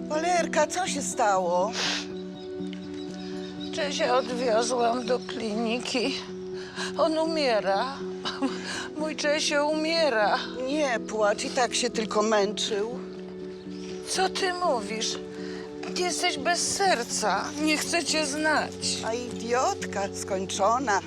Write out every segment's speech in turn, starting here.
Walerka, co się stało? Czesia odwiozłam do kliniki. On umiera. Mój Czesio umiera. Nie płacz, i tak się tylko męczył. Co ty mówisz? Jesteś bez serca. Nie chcę cię znać. A idiotka skończona.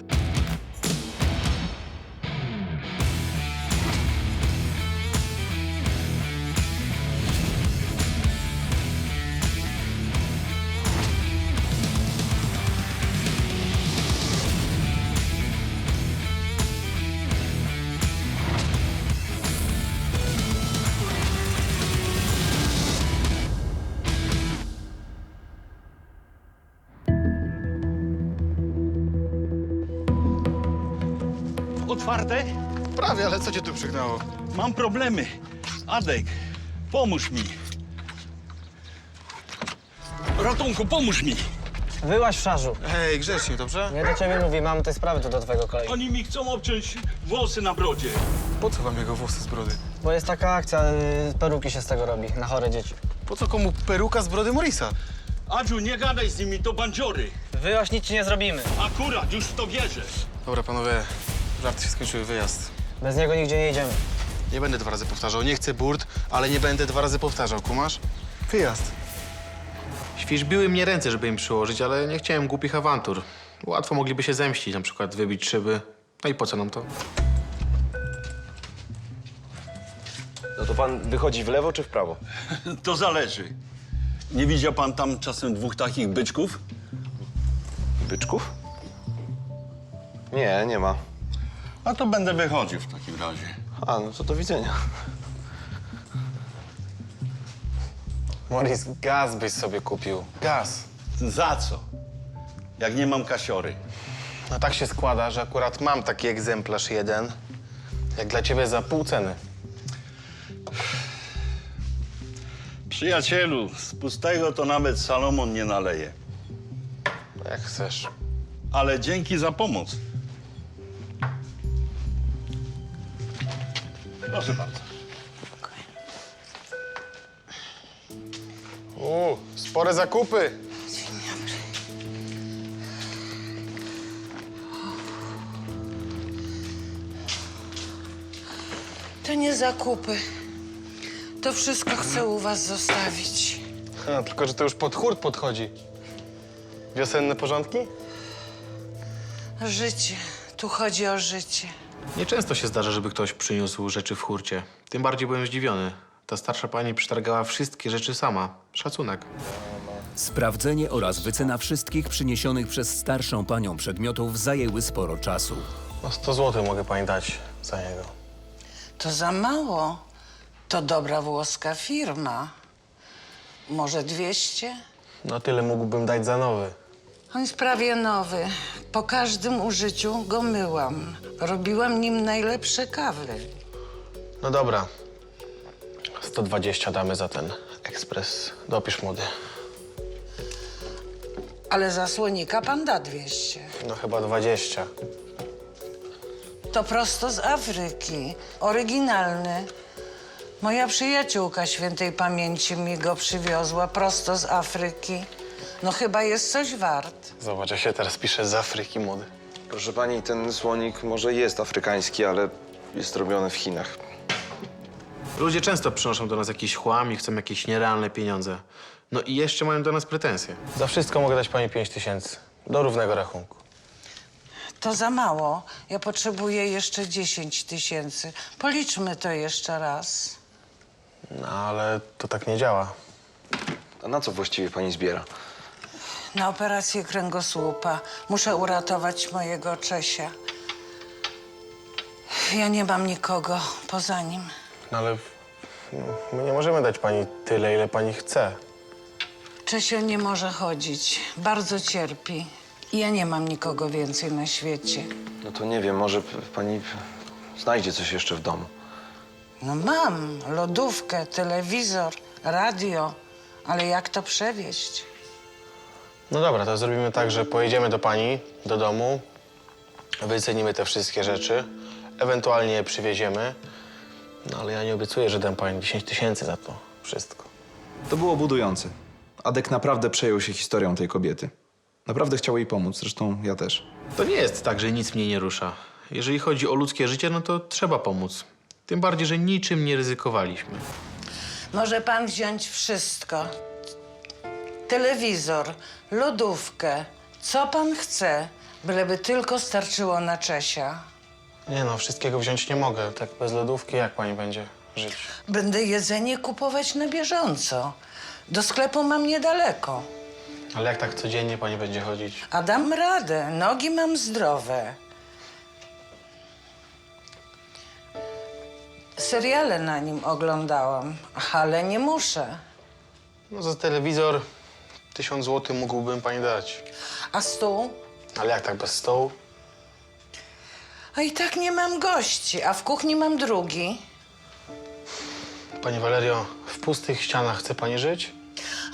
Otwarte? Prawie, ale co cię tu przygnało? Mam problemy. Adek, pomóż mi. Ratunku, pomóż mi. Wyłaź w szarzu. Hej, grzecznie, dobrze? Nie do ciebie mówi, mam te sprawy tu do twojego kolegi. Oni mi chcą obciąć włosy na brodzie. Po co wam jego włosy z brody? Bo jest taka akcja, peruki się z tego robi, na chore dzieci. Po co komu peruka z brody Morisa? Adziu, nie gadaj z nimi, to bandziory. Wyłaź, nic ci nie zrobimy. Akurat, już w to wierzę. Dobra, panowie, żarty się skończyły, wyjazd. Bez niego nigdzie nie idziemy. Nie będę 2 razy powtarzał, nie chcę burt, ale nie będę 2 razy powtarzał, kumasz? Wyjazd. Świeżbiły mnie ręce, żeby im przyłożyć, ale nie chciałem głupich awantur. Łatwo mogliby się zemścić, na przykład wybić szyby. No i po co nam to? No to pan wychodzi w lewo czy w prawo? To zależy. Nie widział pan tam czasem 2 takich byczków? Byczków? Nie, nie ma. A to będę wychodził w takim razie. A, no to do widzenia. Morris, gaz byś sobie kupił. Gaz. Za co? Jak nie mam kasiory. No tak się składa, że akurat mam taki egzemplarz jeden, jak dla ciebie za pół ceny. Przyjacielu, z pustego to nawet Salomon nie naleje. Jak chcesz. Ale dzięki za pomoc. Proszę bardzo. Spore zakupy. To nie zakupy. To wszystko chcę u was zostawić. Tylko, że to już pod hurt podchodzi. Wiosenne porządki? Życie. Tu chodzi o życie. Nieczęsto się zdarza, żeby ktoś przyniósł rzeczy w hurcie. Tym bardziej byłem zdziwiony. Ta starsza pani przetargała wszystkie rzeczy sama. Szacunek. Sprawdzenie oraz wycena wszystkich przyniesionych przez starszą panią przedmiotów zajęły sporo czasu. No 100 zł mogę pani dać za niego. To za mało. To dobra włoska firma. Może 200? No tyle mógłbym dać za nowy. On jest prawie nowy. Po każdym użyciu go myłam. Robiłam nim najlepsze kawy. No dobra. 120 damy za ten ekspres. Dopisz młody. Ale za słonika pan da 200. No chyba 20. To prosto z Afryki. Oryginalny. Moja przyjaciółka świętej pamięci mi go przywiozła prosto z Afryki. No chyba jest coś wart. Zobacz, jak się teraz pisze z Afryki, młody. Proszę pani, ten słonik może jest afrykański, ale jest robiony w Chinach. Ludzie często przynoszą do nas jakiś chłam i chcą jakieś nierealne pieniądze. No i jeszcze mają do nas pretensje. Za wszystko mogę dać pani 5000. Do równego rachunku. To za mało. Ja potrzebuję jeszcze 10 000. Policzmy to jeszcze raz. No ale to tak nie działa. A na co właściwie pani zbiera? Na operację kręgosłupa. Muszę uratować mojego Czesia. Ja nie mam nikogo poza nim. No ale my nie możemy dać pani tyle, ile pani chce. Czesio nie może chodzić. Bardzo cierpi. Ja nie mam nikogo więcej na świecie. No to nie wiem, może pani znajdzie coś jeszcze w domu. No mam lodówkę, telewizor, radio, ale jak to przewieźć? No dobra, to zrobimy tak, że pojedziemy do pani, do domu, wycenimy te wszystkie rzeczy, ewentualnie je przywieziemy. No ale ja nie obiecuję, że dam pani 10 tysięcy za to wszystko. To było budujące. Adek naprawdę przejął się historią tej kobiety. Naprawdę chciał jej pomóc, zresztą ja też. To nie jest tak, że nic mnie nie rusza. Jeżeli chodzi o ludzkie życie, no to trzeba pomóc. Tym bardziej, że niczym nie ryzykowaliśmy. Może pan wziąć wszystko. Telewizor, lodówkę, co pan chce, byleby tylko starczyło na Czesia. Nie no, wszystkiego wziąć nie mogę. Tak bez lodówki jak pani będzie żyć? Będę jedzenie kupować na bieżąco. Do sklepu mam niedaleko. Ale jak tak codziennie pani będzie chodzić? A dam radę, nogi mam zdrowe. Seriale na nim oglądałam, ale nie muszę. No za telewizor 1000 zł mógłbym pani dać. A stół? Ale jak tak bez stołu? A i tak nie mam gości, a w kuchni mam drugi. Pani Valerio, w pustych ścianach chce pani żyć?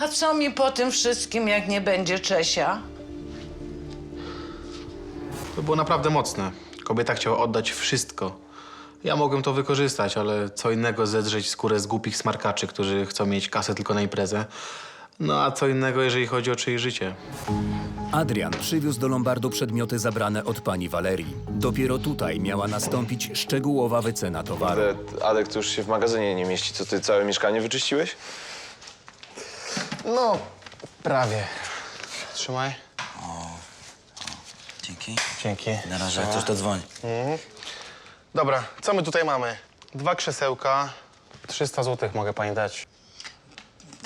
A co mi po tym wszystkim, jak nie będzie Czesia? To było naprawdę mocne. Kobieta chciała oddać wszystko. Ja mogłem to wykorzystać, ale co innego zedrzeć skórę z głupich smarkaczy, którzy chcą mieć kasę tylko na imprezę. No a co innego, jeżeli chodzi o czyjeś życie. Adrian przywiózł do Lombardu przedmioty zabrane od pani Walerii. Dopiero tutaj miała nastąpić szczegółowa wycena towaru. Adek, to już się w magazynie nie mieści. Co, ty całe mieszkanie wyczyściłeś? No, prawie. Trzymaj. Dzięki. Dzięki. Na razie, jak coś to dzwoń. Dobra, co my tutaj mamy? 2 krzesełka, 300 zł mogę pani dać.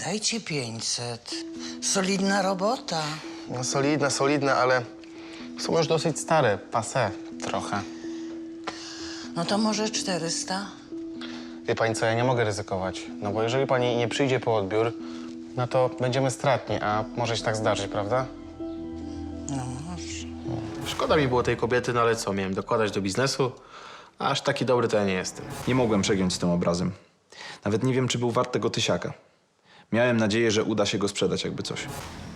Dajcie 500. Solidna robota. No solidne, ale są już dosyć stare, passé trochę. No to może 400? Wie pani co, ja nie mogę ryzykować. No bo jeżeli pani nie przyjdzie po odbiór, no to będziemy stratni, a może się tak zdarzyć, prawda? No może. Szkoda mi było tej kobiety, no ale co, miałem dokładać do biznesu? Aż taki dobry to ja nie jestem. Nie mogłem przegiąć z tym obrazem. Nawet nie wiem, czy był wart tego tysiaka. Miałem nadzieję, że uda się go sprzedać, jakby coś.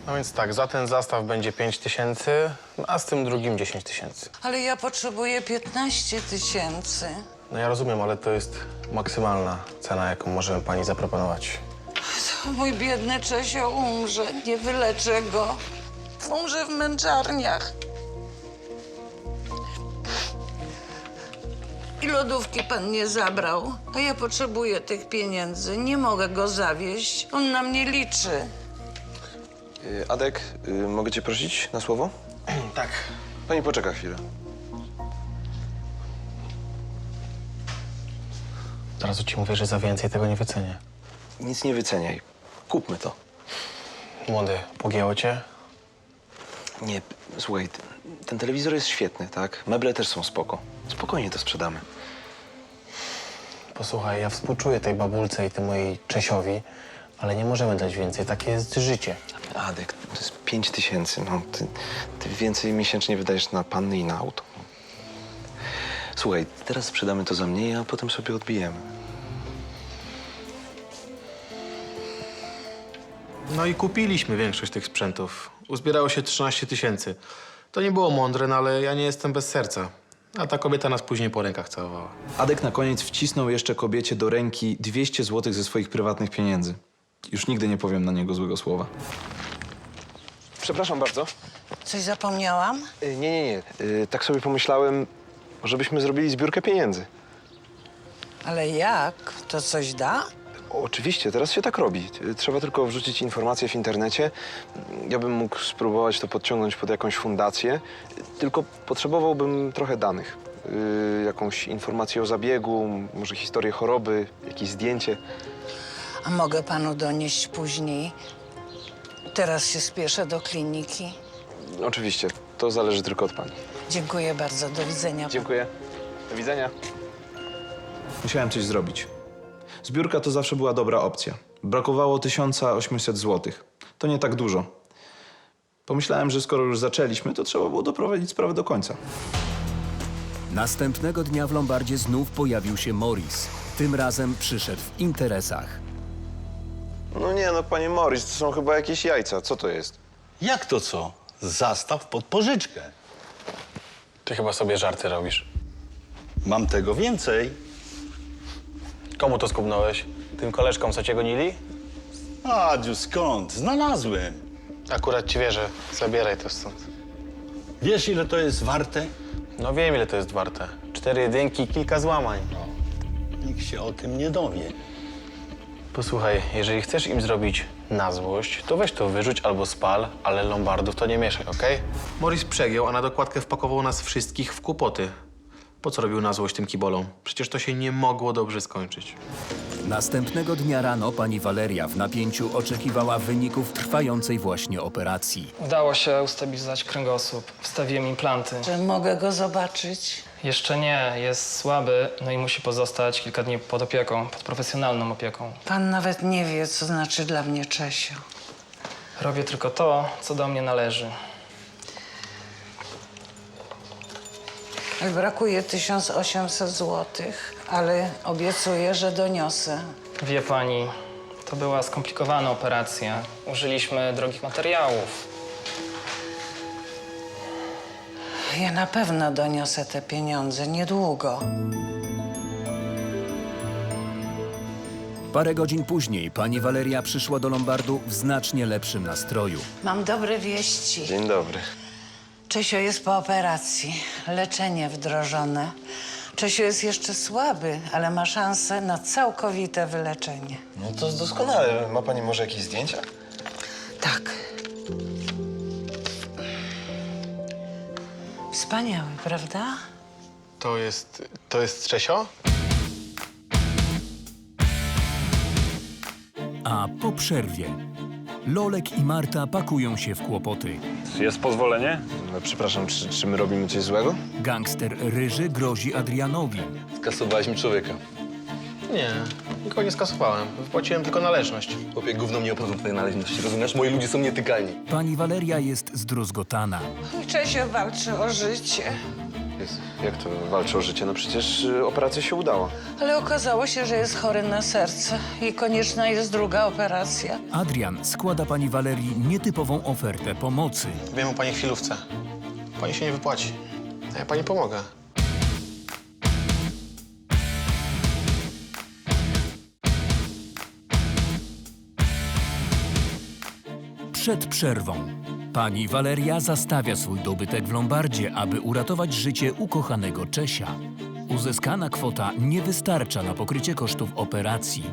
No więc tak, za ten zastaw będzie 5 tysięcy, a z tym drugim 10 tysięcy. Ale ja potrzebuję 15 000. No ja rozumiem, ale to jest maksymalna cena, jaką możemy pani zaproponować. To mój biedny Czesio umrze, nie wyleczę go. Umrze w męczarniach. I lodówki pan nie zabrał, a ja potrzebuję tych pieniędzy. Nie mogę go zawieźć, on na mnie liczy. Adek, mogę cię prosić na słowo? Tak. Pani poczeka chwilę. Od razu ci mówię, że za więcej tego nie wycenię. Nic nie wyceniaj. Kupmy to. Młody, pogięło cię? Nie, słuchaj, ten telewizor jest świetny, tak? Meble też są spoko. Spokojnie to sprzedamy. Posłuchaj, ja współczuję tej babulce i tej mojej Czesiowi, ale nie możemy dać więcej. Takie jest życie. Adek, to jest 5 tysięcy. No, ty więcej miesięcznie wydajesz na panny i na auto. Słuchaj, teraz sprzedamy to za mniej, a potem sobie odbijemy. No i kupiliśmy większość tych sprzętów. Uzbierało się 13 tysięcy. To nie było mądre, no ale ja nie jestem bez serca. A ta kobieta nas później po rękach całowała. Adek na koniec wcisnął jeszcze kobiecie do ręki 200 zł ze swoich prywatnych pieniędzy. Już nigdy nie powiem na niego złego słowa. Przepraszam bardzo. Coś zapomniałam? Nie. Tak sobie pomyślałem, żebyśmy zrobili zbiórkę pieniędzy. Ale jak? To coś da? Oczywiście, teraz się tak robi. Trzeba tylko wrzucić informacje w internecie. Ja bym mógł spróbować to podciągnąć pod jakąś fundację, tylko potrzebowałbym trochę danych. Jakąś informację o zabiegu, może historię choroby, jakieś zdjęcie. A mogę panu donieść później? Teraz się spieszę do kliniki. Oczywiście, to zależy tylko od pani. Dziękuję bardzo, do widzenia. Dziękuję. Do widzenia. Musiałem coś zrobić. Zbiórka to zawsze była dobra opcja. Brakowało 1800 zł. To nie tak dużo. Pomyślałem, że skoro już zaczęliśmy, to trzeba było doprowadzić sprawę do końca. Następnego dnia w Lombardzie znów pojawił się Morris. Tym razem przyszedł w interesach. No nie, no panie Morris, to są chyba jakieś jajca. Co to jest? Jak to co? Zastaw pod pożyczkę. Ty chyba sobie żarty robisz. Mam tego więcej. Komu to skubnąłeś? Tym koleżkom, co cię gonili? Adziu, skąd? Znalazłem. Akurat ci wierzę. Zabieraj to stąd. Wiesz, ile to jest warte? No wiem, ile to jest warte. 4 jedynki, kilka złamań. Nikt się o tym nie dowie. Posłuchaj, jeżeli chcesz im zrobić na złość, to weź to wyrzuć albo spal, ale Lombardów to nie mieszaj, okej? Morris przegiął, a na dokładkę wpakował nas wszystkich w kłopoty. Po co robił na złość tym kibolom? Przecież to się nie mogło dobrze skończyć. Następnego dnia rano pani Valeria w napięciu oczekiwała wyników trwającej właśnie operacji. Udało się ustabilizować kręgosłup. Wstawiłem implanty. Czy mogę go zobaczyć? Jeszcze nie, jest słaby, no i musi pozostać kilka dni pod opieką, pod profesjonalną opieką. Pan nawet nie wie, co znaczy dla mnie Czesio. Robię tylko to, co do mnie należy. Brakuje 1800 zł, ale obiecuję, że doniosę. Wie pani, to była skomplikowana operacja. Użyliśmy drogich materiałów. Ja na pewno doniosę te pieniądze niedługo. Parę godzin później pani Valeria przyszła do Lombardu w znacznie lepszym nastroju. Mam dobre wieści. Dzień dobry. Czesio jest po operacji. Leczenie wdrożone. Czesio jest jeszcze słaby, ale ma szansę na całkowite wyleczenie. No to doskonale. Ma pani może jakieś zdjęcia? Tak. Wspaniały, prawda? To jest Czesio? A po przerwie Lolek i Marta pakują się w kłopoty. Jest pozwolenie? No, przepraszam, czy my robimy coś złego? Gangster Ryży grozi Adrianowi. Skasowaliśmy człowieka. Nie, nikogo nie skasowałem. Wypłaciłem tylko należność. Chłopie, gówno mnie obchodzą twoje należności, rozumiesz? Moi ludzie są nietykalni. Pani Valeria jest zdruzgotana. Czesio walczy o życie. Jak to walczy o życie? No przecież operacja się udała. Ale okazało się, że jest chory na serce i konieczna jest druga operacja. Adrian składa pani Valerii nietypową ofertę pomocy. Wiem o pani chwilówce. Pani się nie wypłaci. A ja pani pomogę. Przed przerwą pani Valeria zastawia swój dobytek w Lombardzie, aby uratować życie ukochanego Czesia. Uzyskana kwota nie wystarcza na pokrycie kosztów operacji.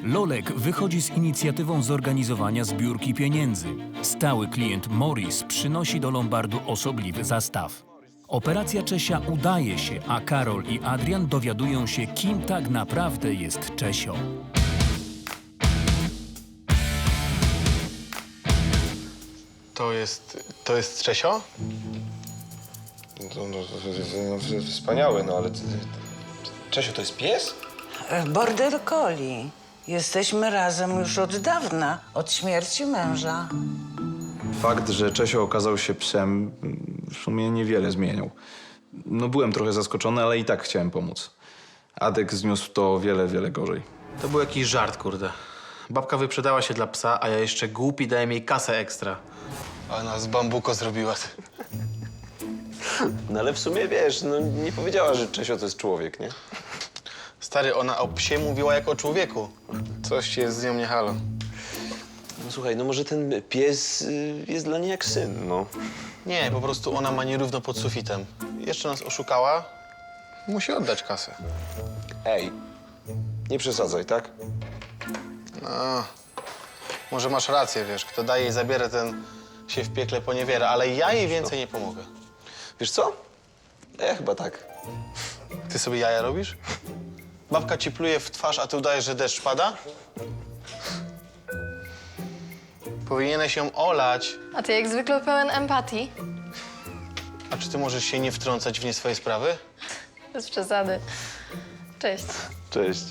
Lolek wychodzi z inicjatywą zorganizowania zbiórki pieniędzy. Stały klient Morris przynosi do Lombardu osobliwy zastaw. Operacja Czesia udaje się, a Karol i Adrian dowiadują się, kim tak naprawdę jest Czesio. To jest Czesio? Wspaniały, no ale... Czesiu, to jest pies? Border Collie. Jesteśmy razem już od dawna, od śmierci męża. Fakt, że Czesio okazał się psem, w sumie niewiele zmieniał. No byłem trochę zaskoczony, ale i tak chciałem pomóc. Adek zniósł to o wiele gorzej. To był jakiś żart, kurde. Babka wyprzedała się dla psa, a ja jeszcze głupi dałem jej kasę ekstra. A nas bambuko zrobiła. No ale w sumie wiesz, no nie powiedziała, że Czesio to jest człowiek, nie? Stary, ona o psie mówiła jak o człowieku. Coś jest z nią nie halo. No słuchaj, no może ten pies jest dla niej jak syn, no. Nie, po prostu ona ma nierówno pod sufitem. Jeszcze nas oszukała. Musi oddać kasę. Ej, nie przesadzaj, tak? No, może masz rację, wiesz. Kto daje i zabiera, ten się w piekle poniewiera. Ale ja jej więcej nie pomogę. Wiesz co? Ja chyba tak. Ty sobie jaja robisz? Babka ci pluje w twarz, a ty udajesz, że deszcz pada? Powinieneś ją olać. A ty jak zwykle pełen empatii. A czy ty możesz się nie wtrącać w nie swoje sprawy? Bez przesady. Cześć. Cześć.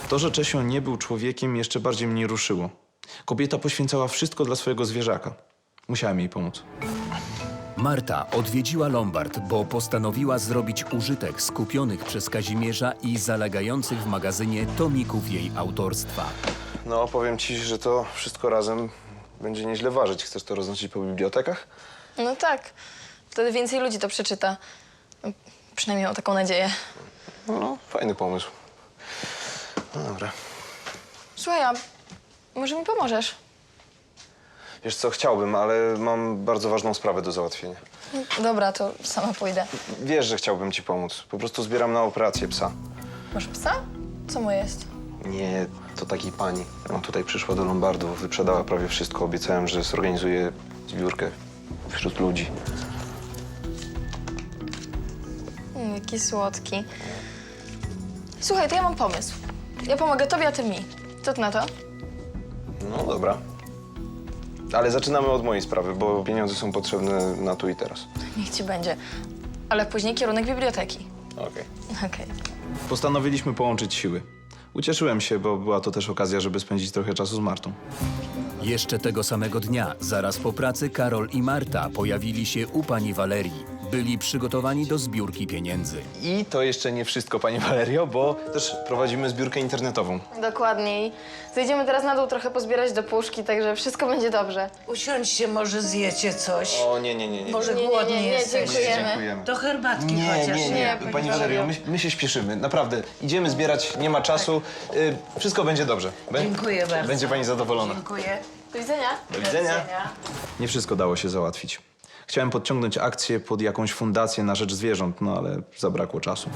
To, że Czesio nie był człowiekiem, jeszcze bardziej mnie ruszyło. Kobieta poświęcała wszystko dla swojego zwierzaka. Musiałem jej pomóc. Marta odwiedziła Lombard, bo postanowiła zrobić użytek z kupionych przez Kazimierza i zalegających w magazynie tomików jej autorstwa. No, powiem ci, że to wszystko razem będzie nieźle ważyć. Chcesz to roznosić po bibliotekach? No tak. Wtedy więcej ludzi to przeczyta. Przynajmniej mam taką nadzieję. No, fajny pomysł. No dobra. Słuchaj, a może mi pomożesz? Wiesz co, chciałbym, ale mam bardzo ważną sprawę do załatwienia. Dobra, to sama pójdę. Wiesz, że chciałbym ci pomóc. Po prostu zbieram na operację psa. Masz psa? Co mu jest? Nie, to takiej pani. Ona tutaj przyszła do Lombardu, wyprzedała prawie wszystko. Obiecałem, że zorganizuję zbiórkę wśród ludzi. Jaki słodki. Słuchaj, to ja mam pomysł. Ja pomogę tobie, a ty mi. Co ty na to? No dobra. Ale zaczynamy od mojej sprawy, bo pieniądze są potrzebne na tu i teraz. Niech ci będzie. Ale później kierunek biblioteki. Okej. Okej. Postanowiliśmy połączyć siły. Ucieszyłem się, bo była to też okazja, żeby spędzić trochę czasu z Martą. Jeszcze tego samego dnia, zaraz po pracy, Karol i Marta pojawili się u pani Walerii. Byli przygotowani do zbiórki pieniędzy. I to jeszcze nie wszystko, pani Valerio, bo też prowadzimy zbiórkę internetową. Dokładniej. Zejdziemy teraz na dół trochę pozbierać do puszki, także wszystko będzie dobrze. Usiądźcie, może zjecie coś. O, nie. Może Nie, głodni nie, jesteście. dziękujemy. To herbatki Nie, chociaż. nie. Pani Valerio, my się śpieszymy, naprawdę. Idziemy zbierać, nie ma czasu. Wszystko będzie dobrze. Dziękuję bardzo. Będzie pani zadowolona. Dziękuję. Do widzenia. Do widzenia. Nie wszystko dało się załatwić. Chciałem podciągnąć akcję pod jakąś fundację na rzecz zwierząt, no ale zabrakło czasu.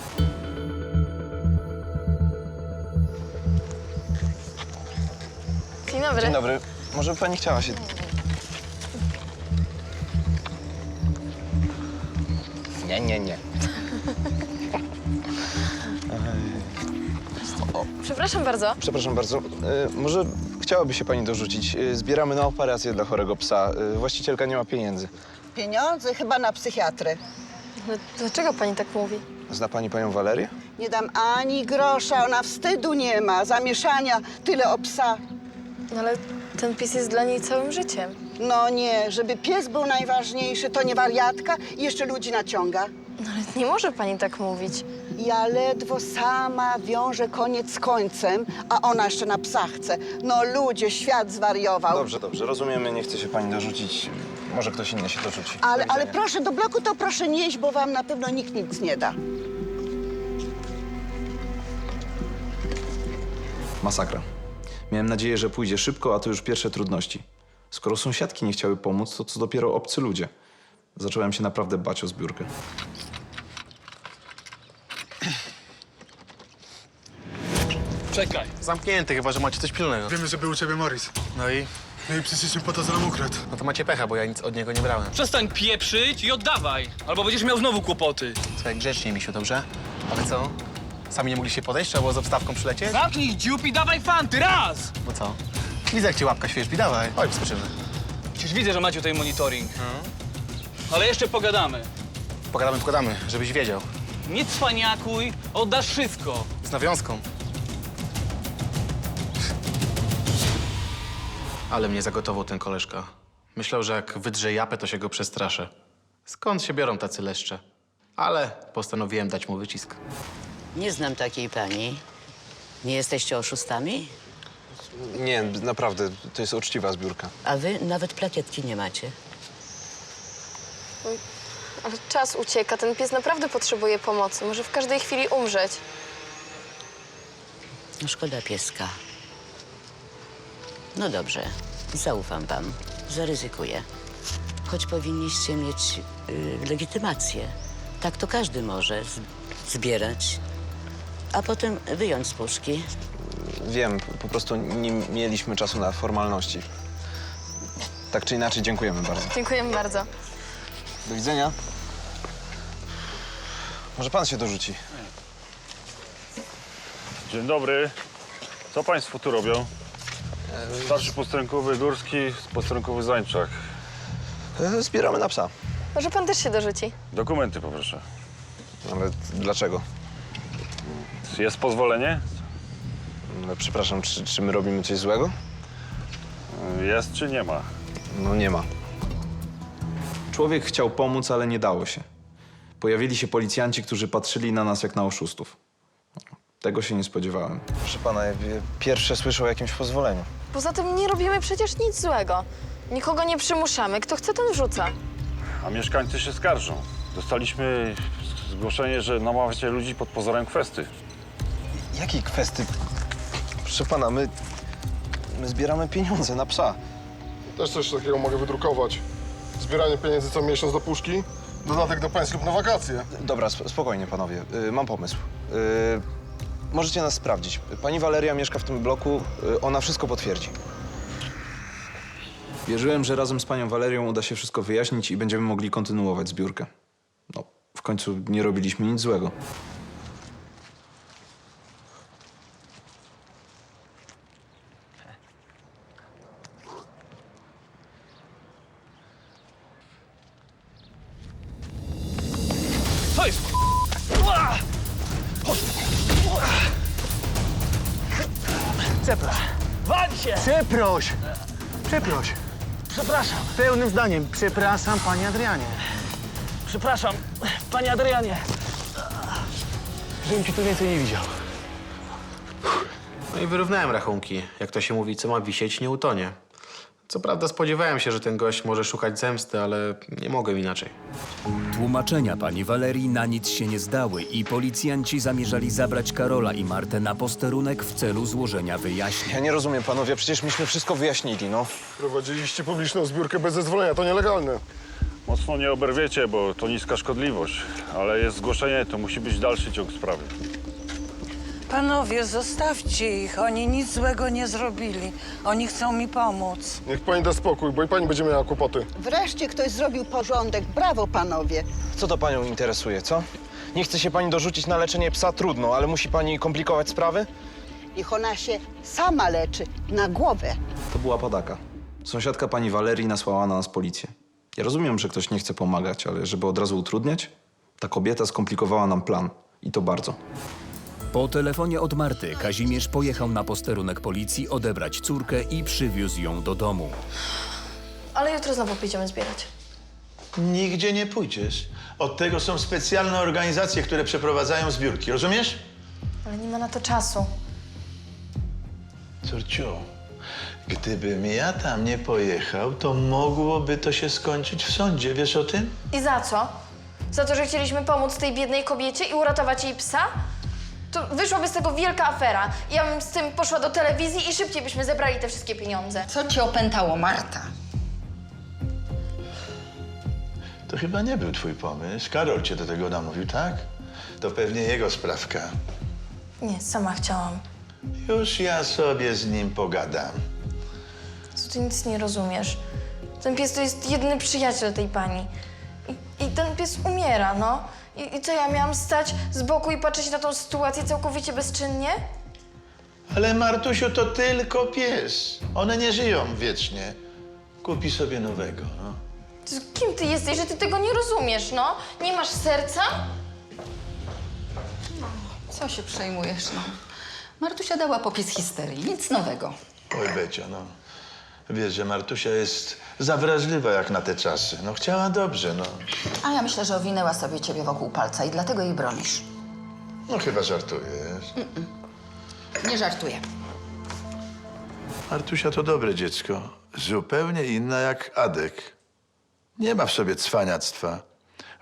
Dzień dobry. Dzień dobry. Może by pani chciała się... Nie. Przepraszam bardzo. Przepraszam bardzo. Może chciałaby się pani dorzucić? Zbieramy na operację dla chorego psa. Właścicielka nie ma pieniędzy. Pieniądze chyba na psychiatrę. Ale dlaczego pani tak mówi? Zna pani panią Walerię? Nie dam ani grosza, ona wstydu nie ma, zamieszania, tyle o psa. No ale ten pies jest dla niej całym życiem. No nie, żeby pies był najważniejszy, to nie wariatka i jeszcze ludzi naciąga. No ale nie może pani tak mówić. Ja ledwo sama wiążę koniec z końcem, a ona jeszcze na psa chce. No ludzie, świat zwariował. Dobrze, rozumiemy, nie chce się pani dorzucić. Może ktoś inny się dorzuci. Ale proszę, do bloku to proszę nie iść, bo wam na pewno nikt nic nie da. Masakra. Miałem nadzieję, że pójdzie szybko, a to już pierwsze trudności. Skoro sąsiadki nie chciały pomóc, to co dopiero obcy ludzie. Zacząłem się naprawdę bać o zbiórkę. Czekaj. Zamknięty, chyba że macie coś pilnego. Wiemy, że był u ciebie Morris. No i? No i przyszliśmy po to, co nam ukradł. No to macie pecha, bo ja nic od niego nie brałem. Przestań pieprzyć i oddawaj, albo będziesz miał znowu kłopoty. Słuchaj, grzecznie, misiu, dobrze? Ale co? Sami nie mogliście podejść? Trzeba było z obstawką przylecieć? Zamknij dziób i dawaj fanty, raz! No co? Widzę, jak cię łapka świeżbi, dawaj. Chodź, skoczymy. Przecież widzę, że macie tutaj monitoring. Ale jeszcze pogadamy. Pogadamy, żebyś wiedział. Nie cwaniakuj, oddasz wszystko. Z nawiązką. Ale mnie zagotował ten koleżka. Myślał, że jak wydrze japę, to się go przestraszę. Skąd się biorą tacy leszcze? Ale postanowiłem dać mu wycisk. Nie znam takiej pani. Nie jesteście oszustami? Nie, naprawdę, to jest uczciwa zbiórka. A wy nawet plakietki nie macie. Ale czas ucieka, ten pies naprawdę potrzebuje pomocy. Może w każdej chwili umrzeć. No szkoda pieska. No dobrze, zaufam wam. Zaryzykuję. Choć powinniście mieć legitymację. Tak to każdy może zbierać, a potem wyjąć z puszki. Wiem, po prostu nie mieliśmy czasu na formalności. Tak czy inaczej, dziękujemy bardzo. Dziękujemy bardzo. Do widzenia. Może pan się dorzuci? Dzień dobry. Co państwo tu robią? Starszy posterunkowy Górski, posterunkowy Zańczak. Zbieramy na psa. Może pan też się dorzuci? Dokumenty poproszę. Ale dlaczego? Jest pozwolenie? No, przepraszam, czy my robimy coś złego? Jest czy nie ma? No nie ma. Człowiek chciał pomóc, ale nie dało się. Pojawili się policjanci, którzy patrzyli na nas jak na oszustów. Tego się nie spodziewałem. Proszę pana, ja pierwsze słyszę o jakimś pozwoleniu. Poza tym nie robimy przecież nic złego. Nikogo nie przymuszamy. Kto chce, ten wrzuca. A mieszkańcy się skarżą. Dostaliśmy zgłoszenie, że namawiacie ludzi pod pozorem kwesty. Jakiej kwestii? Proszę pana, my zbieramy pieniądze na psa. Też coś takiego mogę wydrukować. Zbieranie pieniędzy co miesiąc do puszki, dodatek do pensji lub na wakacje. Dobra, spokojnie panowie, mam pomysł. Możecie nas sprawdzić. Pani Waleria mieszka w tym bloku, ona wszystko potwierdzi. Wierzyłem, że razem z panią Walerią uda się wszystko wyjaśnić i będziemy mogli kontynuować zbiórkę. No, w końcu nie robiliśmy nic złego. Co jest? Przeproś. Wań się! Przeproś. Przeproś. Przepraszam, Pełnym zdaniem. Przepraszam, panie Adrianie. przepraszam, panie Adrianie. Żebym ci tu więcej nie widział. No i wyrównałem rachunki. Jak to się mówi, co ma wisieć, nie utonie. Co prawda spodziewałem się, że ten gość może szukać zemsty, ale nie mogłem inaczej. Tłumaczenia pani Walerii na nic się nie zdały i policjanci zamierzali zabrać Karola i Martę na posterunek w celu złożenia wyjaśnień. Ja nie rozumiem, panowie, przecież myśmy wszystko wyjaśnili, no. Prowadziliście publiczną zbiórkę bez zezwolenia, to nielegalne. Mocno nie oberwiecie, bo to niska szkodliwość. Ale jest zgłoszenie, to musi być dalszy ciąg sprawy. Panowie, zostawcie ich. Oni nic złego nie zrobili. Oni chcą mi pomóc. Niech pani da spokój, bo i pani będzie miała kłopoty. Wreszcie ktoś zrobił porządek. Brawo, panowie. Co to panią interesuje, co? Nie chce się pani dorzucić na leczenie psa? Trudno, ale musi pani komplikować sprawy? Niech ona się sama leczy na głowę. To była padaka. Sąsiadka pani Walerii nasłała na nas policję. Ja rozumiem, że ktoś nie chce pomagać, ale żeby od razu utrudniać? Ta kobieta skomplikowała nam plan. I to bardzo. Po telefonie od Marty Kazimierz pojechał na posterunek policji odebrać córkę i przywiózł ją do domu. Ale jutro znowu pójdziemy zbierać. Nigdzie nie pójdziesz. Od tego są specjalne organizacje, które przeprowadzają zbiórki, rozumiesz? Ale nie ma na to czasu. Córciu, gdybym ja tam nie pojechał, to mogłoby to się skończyć w sądzie, wiesz o tym? I za co? Za to, że chcieliśmy pomóc tej biednej kobiecie i uratować jej psa? To wyszłaby z tego wielka afera. Ja bym z tym poszła do telewizji i szybciej byśmy zebrali te wszystkie pieniądze. Co cię opętało, Marta? To chyba nie był twój pomysł. Karol cię do tego namówił, tak? To pewnie jego sprawka. Nie, sama chciałam. Już ja sobie z nim pogadam. Co ty nic nie rozumiesz? Ten pies to jest jedyny przyjaciel tej pani. I ten pies umiera, no. I co, ja miałam stać z boku i patrzeć na tą sytuację całkowicie bezczynnie? Ale Martusiu, to tylko pies. One nie żyją wiecznie. Kupi sobie nowego, no. Kim ty jesteś, że ty tego nie rozumiesz, no? Nie masz serca? Co się przejmujesz, no? Martusia dała popis histerii, nic nowego. Oj, Becio, no. Wiesz, że Martusia jest za wrażliwa jak na te czasy. No chciała dobrze, no. A ja myślę, że owinęła sobie ciebie wokół palca i dlatego jej bronisz. No chyba żartujesz. Nie żartuję. Martusia to dobre dziecko. Zupełnie inna jak Adek. Nie ma w sobie cwaniactwa.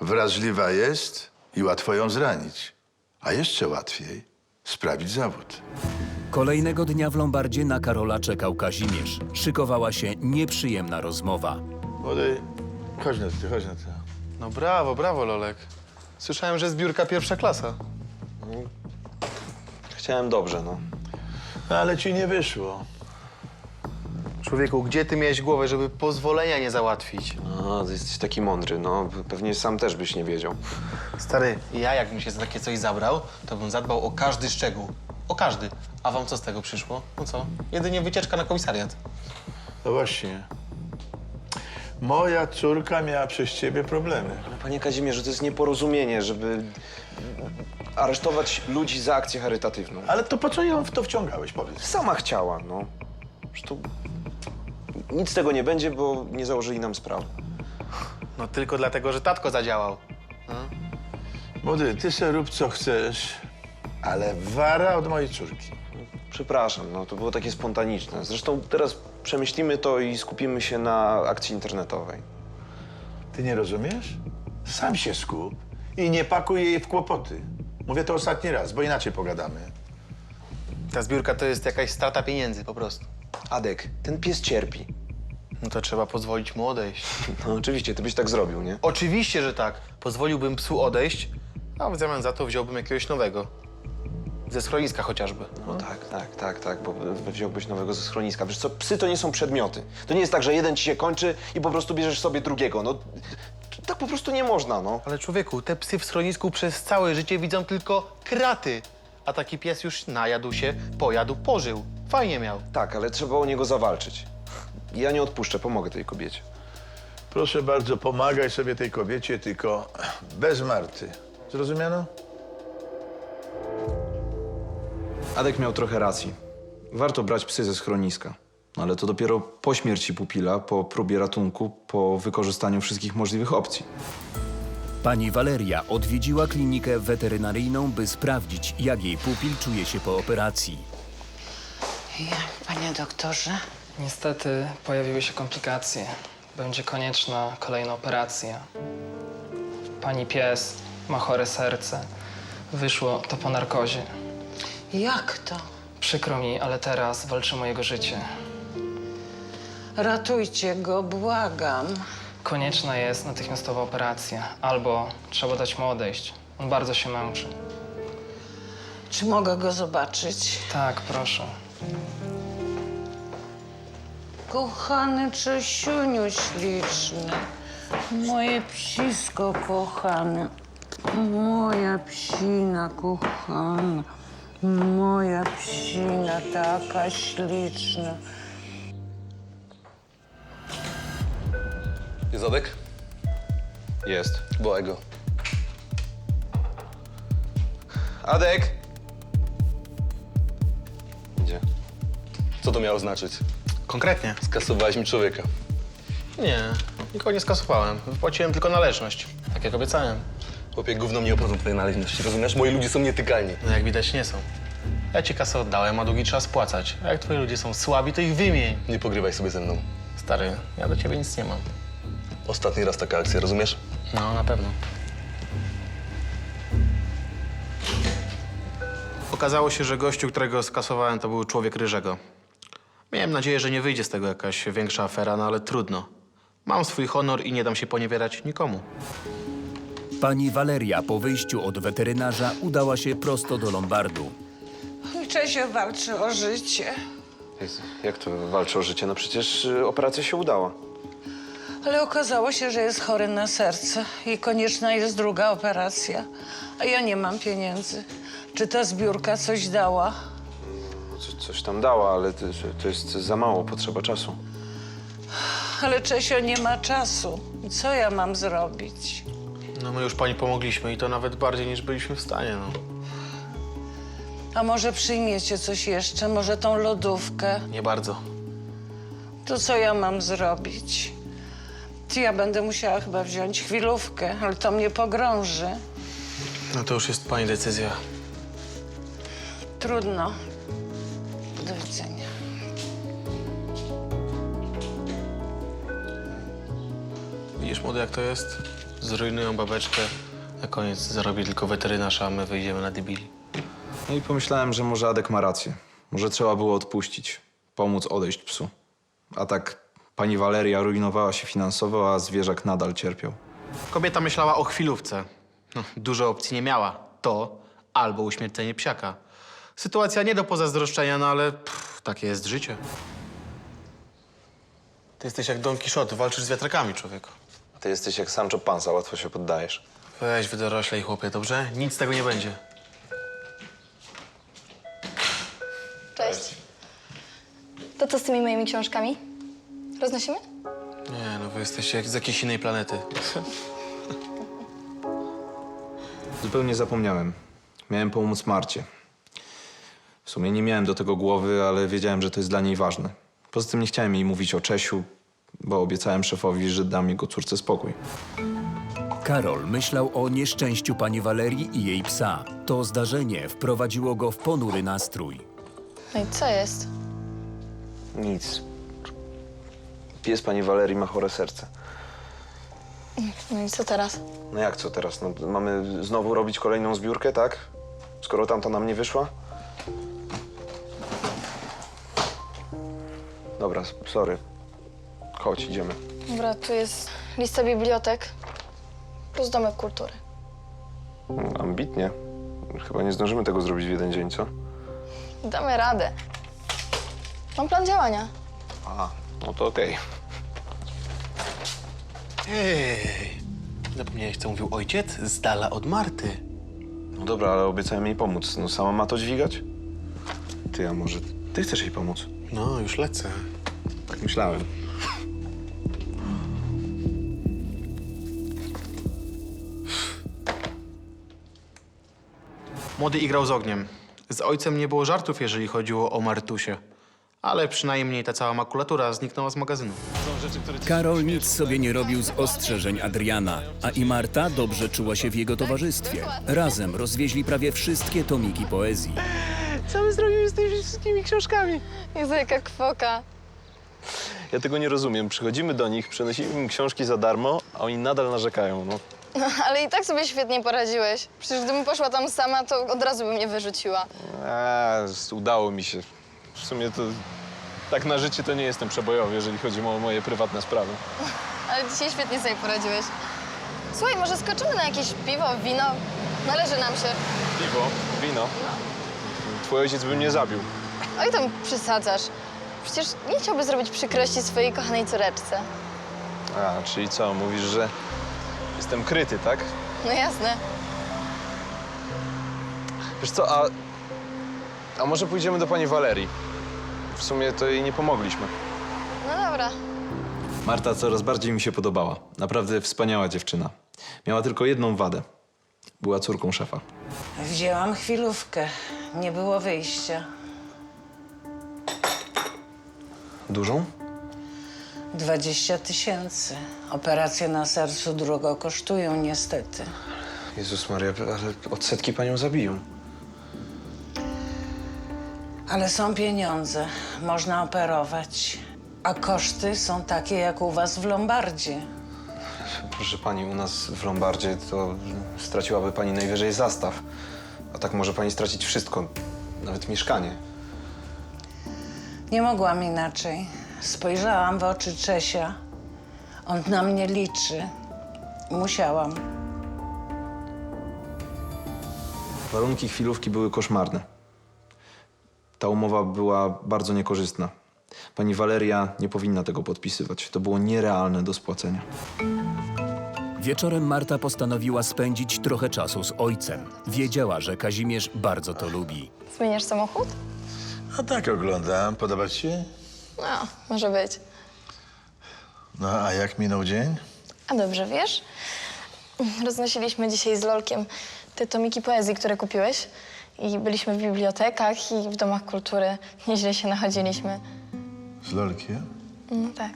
Wrażliwa jest i łatwo ją zranić. A jeszcze łatwiej sprawić zawód. Kolejnego dnia w Lombardzie na Karola czekał Kazimierz. Szykowała się nieprzyjemna rozmowa. Młody, chodź na ty, chodź na ty. No brawo, brawo, Lolek. Słyszałem, że zbiórka pierwsza klasa. Chciałem dobrze, no. Ale ci nie wyszło. Człowieku, gdzie ty miałeś głowę, żeby pozwolenia nie załatwić? No, ty jesteś taki mądry, no. Pewnie sam też byś nie wiedział. Stary, ja jakbym się za takie coś zabrał, to bym zadbał o każdy szczegół. O każdy. A wam co z tego przyszło? No co? Jedynie wycieczka na komisariat. No właśnie. Moja córka miała przez ciebie problemy. Ale panie Kazimierzu, to jest nieporozumienie, żeby aresztować ludzi za akcję charytatywną. Ale to po co ją w to wciągałeś, powiedz? Sama chciała, no. Zresztą nic z tego nie będzie, bo nie założyli nam sprawy. No tylko dlatego, że tatko zadziałał. Młody, ty se rób co chcesz, ale wara od mojej córki. Przepraszam, no to było takie spontaniczne. Zresztą teraz przemyślimy to i skupimy się na akcji internetowej. Ty nie rozumiesz? Sam się skup i nie pakuj jej w kłopoty. Mówię to ostatni raz, bo inaczej pogadamy. Ta zbiórka to jest jakaś strata pieniędzy po prostu. Adek, ten pies cierpi. No to trzeba pozwolić mu odejść. No oczywiście, ty byś tak zrobił, nie? Oczywiście, że tak. Pozwoliłbym psu odejść, a w zamian za to wziąłbym jakiegoś nowego. Ze schroniska chociażby. No tak, bo wziąłbyś nowego ze schroniska. Wiesz co, psy to nie są przedmioty. To nie jest tak, że jeden ci się kończy i po prostu bierzesz sobie drugiego. No, tak po prostu nie można, no. Ale człowieku, te psy w schronisku przez całe życie widzą tylko kraty. A taki pies już najadł się, pojadł, pożył. Fajnie miał. Tak, ale trzeba o niego zawalczyć. Ja nie odpuszczę, pomogę tej kobiecie. Proszę bardzo, pomagaj sobie tej kobiecie, tylko bez Marty. Zrozumiano? Adek miał trochę racji. Warto brać psy ze schroniska. Ale to dopiero po śmierci pupila, po próbie ratunku, po wykorzystaniu wszystkich możliwych opcji. Pani Waleria odwiedziła klinikę weterynaryjną, by sprawdzić, jak jej pupil czuje się po operacji. Panie doktorze? Niestety pojawiły się komplikacje. Będzie konieczna kolejna operacja. Pani pies ma chore serce. Wyszło to po narkozie. Jak to? Przykro mi, ale teraz walczymy o jego życie. Ratujcie go, błagam. Konieczna jest natychmiastowa operacja. Albo trzeba dać mu odejść. On bardzo się męczy. Czy mogę go zobaczyć? Tak, proszę. Kochany Czesiuniu śliczny. Moje psisko kochane. Moja psina kochana. Moja psina taka śliczna. Jest Adek? Jest. Wołaj go. Adek! Gdzie? Co to miało znaczyć? Konkretnie? Skasowałeś mi człowieka. Nie, nikogo nie skasowałem. Wypłaciłem tylko należność. Tak jak obiecałem. Chłopie, gówno mnie obchodzą twoje należności, rozumiesz? Moi ludzie są nietykalni. No jak widać nie są. Ja ci kasę oddałem, a długi trzeba spłacać. A jak twoi ludzie są słabi, to ich wymień. Nie pogrywaj sobie ze mną. Stary, ja do ciebie nic nie mam. Ostatni raz taka akcja, rozumiesz? No, na pewno. Okazało się, że gościu, którego skasowałem, to był człowiek Ryżego. Miałem nadzieję, że nie wyjdzie z tego jakaś większa afera, no ale trudno. Mam swój honor i nie dam się poniewierać nikomu. Pani Waleria po wyjściu od weterynarza udała się prosto do Lombardu. Czesio walczy o życie. Jak to walczy o życie? No przecież operacja się udała. Ale okazało się, że jest chory na serce i konieczna jest druga operacja. A ja nie mam pieniędzy. Czy ta zbiórka coś dała? Coś tam dała, ale to jest za mało, potrzeba czasu. Ale Czesio nie ma czasu. I co ja mam zrobić? No my już pani pomogliśmy i to nawet bardziej niż byliśmy w stanie, no. A może przyjmiecie coś jeszcze? Może tą lodówkę? Nie bardzo. To co ja mam zrobić? Ja będę musiała chyba wziąć chwilówkę, ale to mnie pogrąży. No to już jest pani decyzja. Trudno. Do widzenia. Widzisz, młody, jak to jest? Zrujnują babeczkę, na koniec zarobi tylko weterynarz, a my wyjdziemy na debili. No i pomyślałem, że może Adek ma rację. Może trzeba było odpuścić, pomóc odejść psu. A tak pani Waleria rujnowała się finansowo, a zwierzak nadal cierpiał. Kobieta myślała o chwilówce. No, dużo opcji nie miała. To albo uśmiercenie psiaka. Sytuacja nie do pozazdroszczenia, no ale takie jest życie. Ty jesteś jak Don Quixote, walczysz z wiatrakami, człowieku. Ty jesteś jak Sancho Panza, łatwo się poddajesz. Weź, wydoroślej, chłopie, dobrze? Nic z tego nie będzie. Cześć. To co z tymi moimi książkami? Roznosimy? Nie, no wy jesteście jak z jakiejś innej planety. Zupełnie zapomniałem. Miałem pomóc Marcie. W sumie nie miałem do tego głowy, ale wiedziałem, że to jest dla niej ważne. Poza tym nie chciałem jej mówić o Czesiu. bo obiecałem szefowi, że dam jego córce spokój. Karol myślał o nieszczęściu pani Walerii i jej psa. To zdarzenie wprowadziło go w ponury nastrój. No i co jest? Nic. Pies pani Walerii ma chore serce. No i co teraz? No jak co teraz? No, mamy znowu robić kolejną zbiórkę, tak? Skoro tamta nam nie wyszła? Dobra, sorry. Chodź, idziemy. Dobra, tu jest lista bibliotek plus domek kultury. Ambitnie. Chyba nie zdążymy tego zrobić w jeden dzień, co? Damy radę. Mam plan działania. A, no to okej. Ej, zapomniałeś, co mówił ojciec? Z dala od Marty. No dobra, ale obiecałem jej pomóc. No sama ma to dźwigać? Ty, a może ty chcesz jej pomóc? No, już lecę. Tak myślałem. Młody igrał z ogniem. Z ojcem nie było żartów, jeżeli chodziło o Martusię. Ale przynajmniej ta cała makulatura zniknęła z magazynu. Karol nic sobie nie robił z ostrzeżeń Adriana, a i Marta dobrze czuła się w jego towarzystwie. Razem rozwieźli prawie wszystkie tomiki poezji. Co my zrobimy z tymi wszystkimi książkami? Jezu, jaka kwoka. Ja tego nie rozumiem. Przychodzimy do nich, przynosimy im książki za darmo, a oni nadal narzekają, no. No, ale i tak sobie świetnie poradziłeś. Przecież gdybym poszła tam sama, to od razu by mnie wyrzuciła. Udało mi się. W sumie to tak na życie to nie jestem przebojowy, jeżeli chodzi o moje prywatne sprawy. Ale dzisiaj świetnie sobie poradziłeś. Słuchaj, może skoczymy na jakieś piwo, wino? Należy nam się. Piwo, wino. Twój ojciec by mnie zabił. Oj, tam przesadzasz. Przecież nie chciałby zrobić przykrości swojej kochanej córeczce. A, czyli co, mówisz, że jestem kryty, tak? No jasne. Wiesz co, a może pójdziemy do pani Walerii? W sumie to jej nie pomogliśmy. No dobra. Marta coraz bardziej mi się podobała. Naprawdę wspaniała dziewczyna. Miała tylko jedną wadę. Była córką szefa. Wzięłam chwilówkę. Nie było wyjścia. Dużą? 20 000. Operacje na sercu drogo kosztują, niestety. Jezus Maria, ale odsetki panią zabiją. Ale są pieniądze. Można operować. A koszty są takie jak u was w Lombardzie. Proszę pani, u nas w Lombardzie to straciłaby pani najwyżej zastaw. A tak może pani stracić wszystko, nawet mieszkanie. Nie mogłam inaczej. Spojrzałam w oczy Czesia. On na mnie liczy. Musiałam. Warunki chwilówki były koszmarne. Ta umowa była bardzo niekorzystna. Pani Waleria nie powinna tego podpisywać. To było nierealne do spłacenia. Wieczorem Marta postanowiła spędzić trochę czasu z ojcem. Wiedziała, że Kazimierz bardzo to lubi. Zmieniasz samochód? A tak oglądam. Podoba ci się? No, może być. No, a jak minął dzień? A dobrze, wiesz? Roznosiliśmy dzisiaj z Lolkiem te tomiki poezji, które kupiłeś. I byliśmy w bibliotekach i w domach kultury. Nieźle się nachodziliśmy. Z Lolkiem? No tak.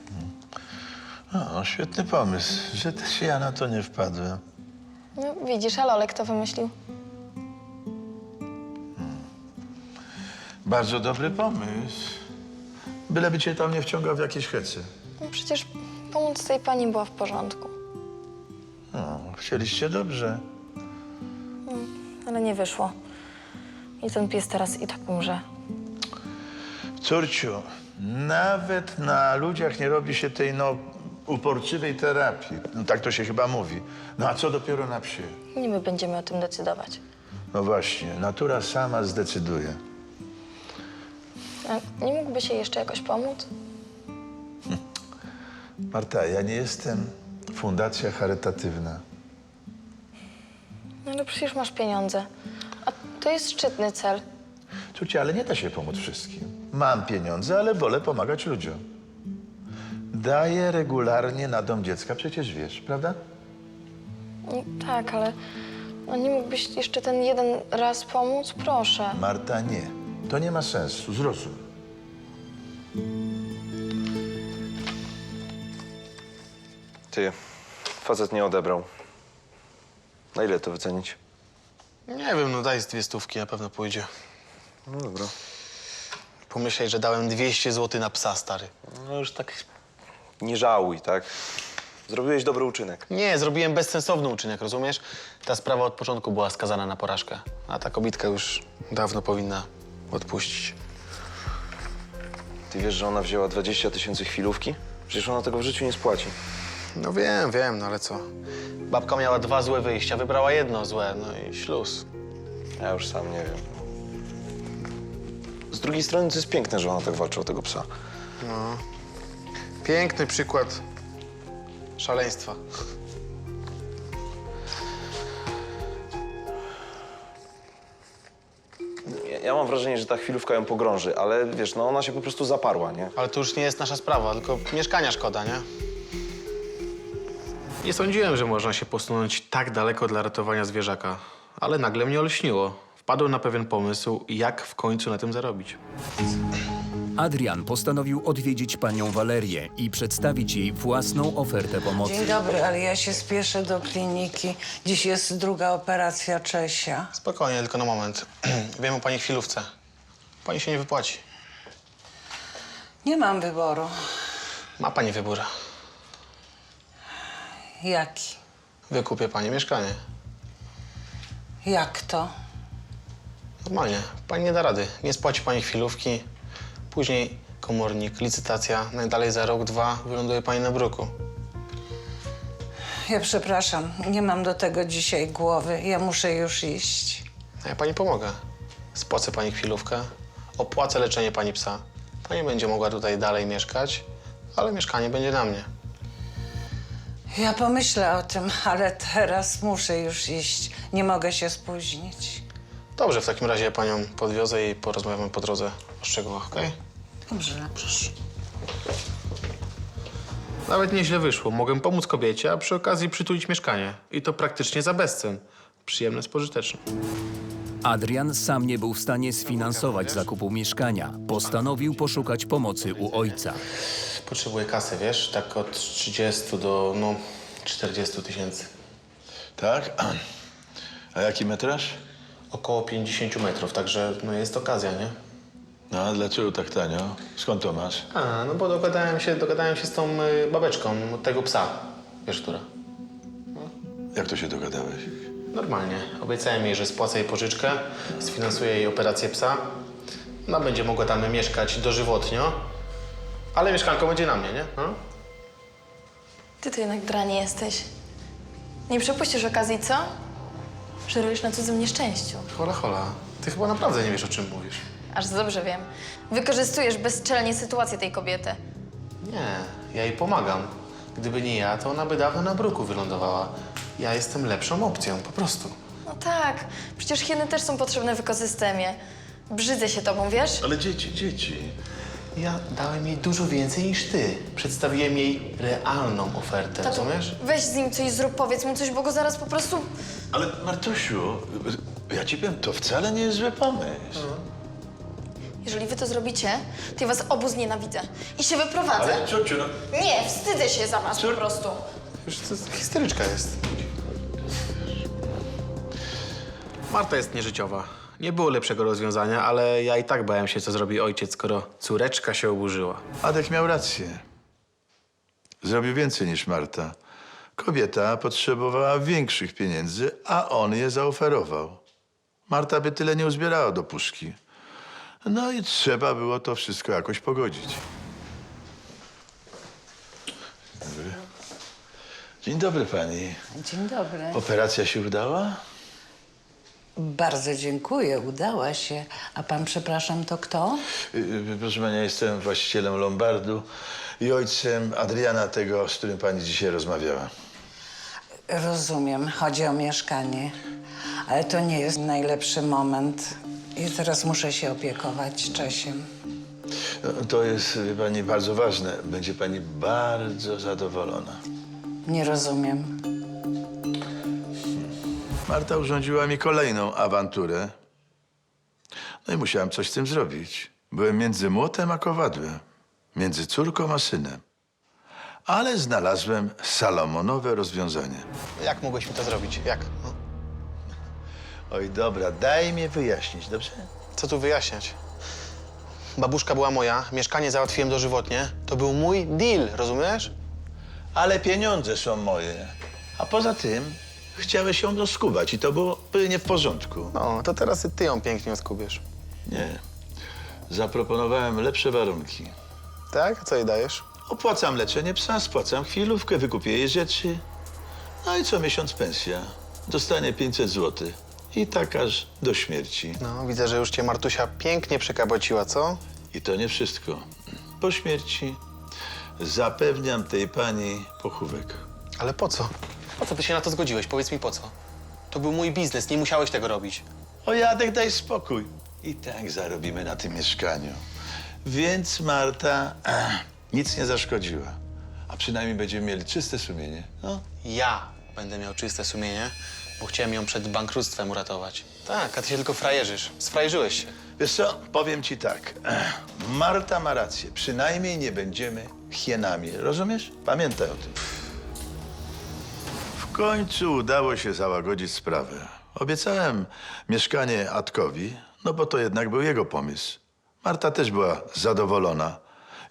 O, świetny pomysł, że też ja na to nie wpadłem. No widzisz, a Lolek to wymyślił. Bardzo dobry pomysł. Byleby cię tam nie wciągał w jakieś hecy. No przecież pomóc tej pani była w porządku. No, chcieliście dobrze. Ale nie wyszło. I ten pies teraz i tak umrze. Córciu, nawet na ludziach nie robi się tej, uporczywej terapii. No, tak to się chyba mówi. No a co dopiero na psie? Nie my będziemy o tym decydować. No właśnie, natura sama zdecyduje. A nie mógłby się jeszcze jakoś pomóc? Marta, ja nie jestem fundacja charytatywna. No ale przecież masz pieniądze. A to jest szczytny cel. Córcia, ale nie da się pomóc wszystkim. Mam pieniądze, ale wolę pomagać ludziom. Daję regularnie na dom dziecka, przecież wiesz, prawda? No, tak, ale nie mógłbyś jeszcze ten jeden raz pomóc? Proszę. Marta, nie. To nie ma sensu, zrozum. Ty, facet nie odebrał. Na ile to wycenić? Nie wiem, no daj z 200, na pewno pójdzie. No dobra. Pomyśleć, że dałem 200 zł na psa, stary. No już tak nie żałuj, tak? Zrobiłeś dobry uczynek. Nie, zrobiłem bezsensowny uczynek, rozumiesz? Ta sprawa od początku była skazana na porażkę. A ta kobitka już dawno powinna odpuścić. Ty wiesz, że ona wzięła 20 000 chwilówki? Przecież ona tego w życiu nie spłaci. No wiem, no ale co? Babka miała 2 złe wyjścia, wybrała jedno złe, no i śluz. Ja już sam nie wiem. Z drugiej strony to jest piękne, że ona tak walczy o tego psa. No. Piękny przykład szaleństwa. Ja mam wrażenie, że ta chwilówka ją pogrąży, ale wiesz, no ona się po prostu zaparła, nie? Ale to już nie jest nasza sprawa, tylko mieszkania szkoda, nie? Nie sądziłem, że można się posunąć tak daleko dla ratowania zwierzaka, ale nagle mnie olśniło. Wpadłem na pewien pomysł, jak w końcu na tym zarobić. Adrian postanowił odwiedzić panią Walerię i przedstawić jej własną ofertę pomocy. Dzień dobry, ale ja się spieszę do kliniki. Dziś jest druga operacja Czesia. Spokojnie, tylko na moment. Wiem o pani chwilówce. Pani się nie wypłaci. Nie mam wyboru. Ma pani wybór. Jaki? Wykupię pani mieszkanie. Jak to? Normalnie. Pani nie da rady. Nie spłaci pani chwilówki. Później komornik, licytacja. Najdalej za rok, 2 wyląduje pani na bruku. Ja przepraszam, nie mam do tego dzisiaj głowy. Ja muszę już iść. A ja pani pomogę. Spłacę pani chwilówkę. Opłacę leczenie pani psa. Pani będzie mogła tutaj dalej mieszkać, ale mieszkanie będzie na mnie. Ja pomyślę o tym, ale teraz muszę już iść. Nie mogę się spóźnić. Dobrze, w takim razie ja panią podwiozę i porozmawiamy po drodze o szczegółach, okej? Dobrze. Proszę. Nawet nieźle wyszło. Mogę pomóc kobiecie, a przy okazji przytulić mieszkanie. I to praktycznie za bezcen. Przyjemne z pożytecznym. Adrian sam nie był w stanie sfinansować zakupu mieszkania. Postanowił poszukać pomocy u ojca. Potrzebuję kasy, wiesz? Tak od 30 do, 40 tysięcy. Tak? A jaki metraż? Około 50 metrów, także jest okazja, nie? No, a dlaczego tak tanio? Skąd to masz? No bo dogadałem się z tą babeczką od tego psa. Wiesz, która? Jak to się dogadałeś? Normalnie. Obiecałem jej, że spłacę jej pożyczkę, sfinansuję jej operację psa. Ona będzie mogła tam mieszkać dożywotnio, ale mieszkanko będzie na mnie, nie? Ty to jednak dranie jesteś. Nie przepuścisz okazji, co? Żerujesz na cudzym nieszczęściu. Hola. Ty chyba naprawdę nie wiesz, o czym mówisz. Aż za dobrze wiem. Wykorzystujesz bezczelnie sytuację tej kobiety. Nie, ja jej pomagam. Gdyby nie ja, to ona by dawno na bruku wylądowała. Ja jestem lepszą opcją, po prostu. No tak, przecież hieny też są potrzebne w ekosystemie. Brzydzę się tobą, wiesz? Ale dzieci. Ja dałem jej dużo więcej niż ty. Przedstawiłem jej realną ofertę, Tato, rozumiesz? weź z nim coś zrób, powiedz mu coś, bo go zaraz po prostu... Ale Martusiu, ja ci powiem, to wcale nie jest zły pomysł. Jeżeli wy to zrobicie, to ja was obu znienawidzę. I się wyprowadzę. Ale ciociu, Nie, wstydzę się za was po prostu. Już to histeryczka jest. Marta jest nieżyciowa. Nie było lepszego rozwiązania, ale ja i tak bałem się, co zrobi ojciec, skoro córeczka się oburzyła. Adek miał rację. Zrobił więcej niż Marta. Kobieta potrzebowała większych pieniędzy, a on je zaoferował. Marta by tyle nie uzbierała do puszki. No i trzeba było to wszystko jakoś pogodzić. Dobry. Dzień dobry pani. Dzień dobry. Operacja się udała? Bardzo dziękuję, udała się. A pan, przepraszam, to kto? Proszę pani, ja jestem właścicielem Lombardu i ojcem Adriana, tego, z którym pani dzisiaj rozmawiała. Rozumiem, chodzi o mieszkanie. Ale to nie jest najlepszy moment. I teraz muszę się opiekować Czesiem. No, to jest, wie pani, bardzo ważne. Będzie pani bardzo zadowolona. Nie rozumiem. Marta urządziła mi kolejną awanturę. No i musiałem coś z tym zrobić. Byłem między młotem a kowadłem. Między córką a synem. ale znalazłem salomonowe rozwiązanie. Jak mogłeś mi to zrobić? Jak? No. Oj, dobra, daj mi wyjaśnić, dobrze? Co tu wyjaśniać? Babuszka była moja, mieszkanie załatwiłem dożywotnie. To był mój deal, rozumiesz? Ale pieniądze są moje. A poza tym chciałeś ją doskubać i to byłoby nie w porządku. No, to teraz ty ją pięknie skubiesz. Nie. Zaproponowałem lepsze warunki. Tak? Co jej dajesz? Opłacam leczenie psa, spłacam chwilówkę, wykupię jej rzeczy. No i co miesiąc pensja. Dostanie 500 zł. I tak aż do śmierci. No, widzę, że już cię Martusia pięknie przekabociła, co? I to nie wszystko. Po śmierci zapewniam tej pani pochówek. Ale po co? Po co ty się na to zgodziłeś? Powiedz mi po co. To był mój biznes, nie musiałeś tego robić. O, Jadek, daj spokój. I tak zarobimy na tym mieszkaniu. Więc Marta nic nie zaszkodziła. A przynajmniej będziemy mieli czyste sumienie. No. Ja będę miał czyste sumienie, bo chciałem ją przed bankructwem uratować. Tak, a ty się tylko frajerzysz. Sfrajerzyłeś się. Wiesz co, powiem ci tak. Marta ma rację. Przynajmniej nie będziemy hienami. Rozumiesz? Pamiętaj o tym. W końcu udało się załagodzić sprawę. Obiecałem mieszkanie Adkowi, no bo to jednak był jego pomysł. Marta też była zadowolona.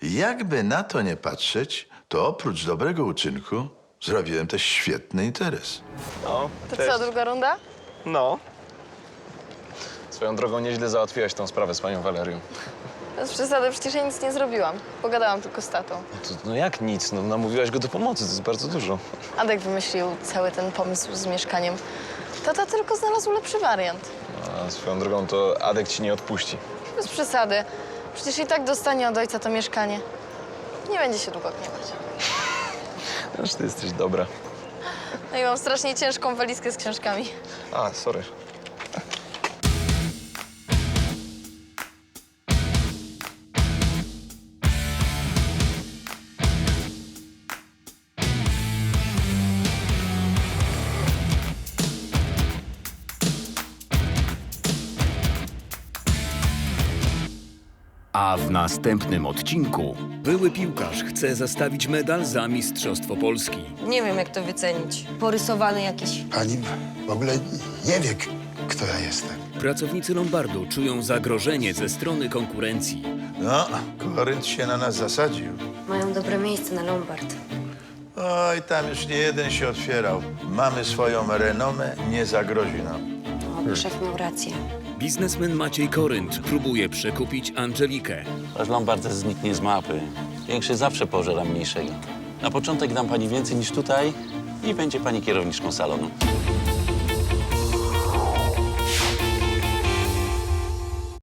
Jakby na to nie patrzeć, to oprócz dobrego uczynku zrobiłem też świetny interes. No, To co, druga runda? No. Swoją drogą nieźle załatwiłaś tą sprawę z panią Walerią. Bez przesady, przecież ja nic nie zrobiłam. Pogadałam tylko z tatą. No jak nic? No namówiłaś go do pomocy, to jest bardzo dużo. Adek wymyślił cały ten pomysł z mieszkaniem. Tata tylko znalazł lepszy wariant. A swoją drogą to Adek ci nie odpuści. Bez przesady. Przecież i tak dostanie od ojca to mieszkanie. Nie będzie się długo gniewać. Aż ty jesteś dobra. No i mam strasznie ciężką walizkę z książkami. A, sorry. A w następnym odcinku były piłkarz chce zastawić medal za Mistrzostwo Polski. Nie wiem, jak to wycenić. Porysowany jakiś. Pani w ogóle nie wie, kto ja jestem. Pracownicy Lombardu czują zagrożenie ze strony konkurencji. No, Korynt się na nas zasadził. Mają dobre miejsce na Lombard. Oj, tam już nie jeden się otwierał. Mamy swoją renomę, nie zagrozi nam. O, szef miał rację. Biznesmen Maciej Korynt próbuje przekupić Angelikę. Aż Lombard zniknie z mapy. Większy zawsze pożera mniejszego. Na początek dam pani więcej niż tutaj i będzie pani kierowniczką salonu.